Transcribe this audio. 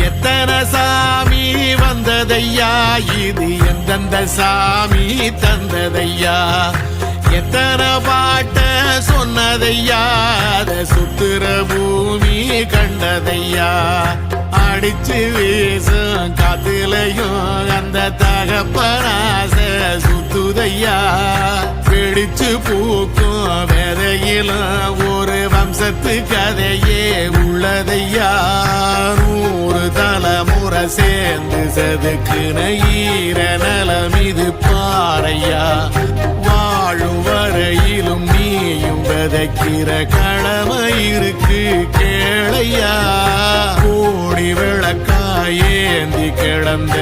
எத்தனை சாமி வந்ததையா, இது எந்தெந்த சாமி தந்ததையா, எத்தனை பாட்ட சொன்னதையா, அத சுத்துற பூமி கண்டதையா, அடிச்சு வீசும் காத்துலையும் அந்த தகப்பனாச சுத்துதையா, பிடிச்சு பூக்கும் வேதையிலும் ஒரு வம்சத்து கதையே உள்ளதையா, 100 தலைமுறை சேர்ந்து செதுக்குன ஈர நலம் இது பாறையா, வாழும் வரையிலும் நீயும் விதைக்கிற கடமை இருக்கு கேளையா, கோடி விளக்காயேந்தி கிடந்த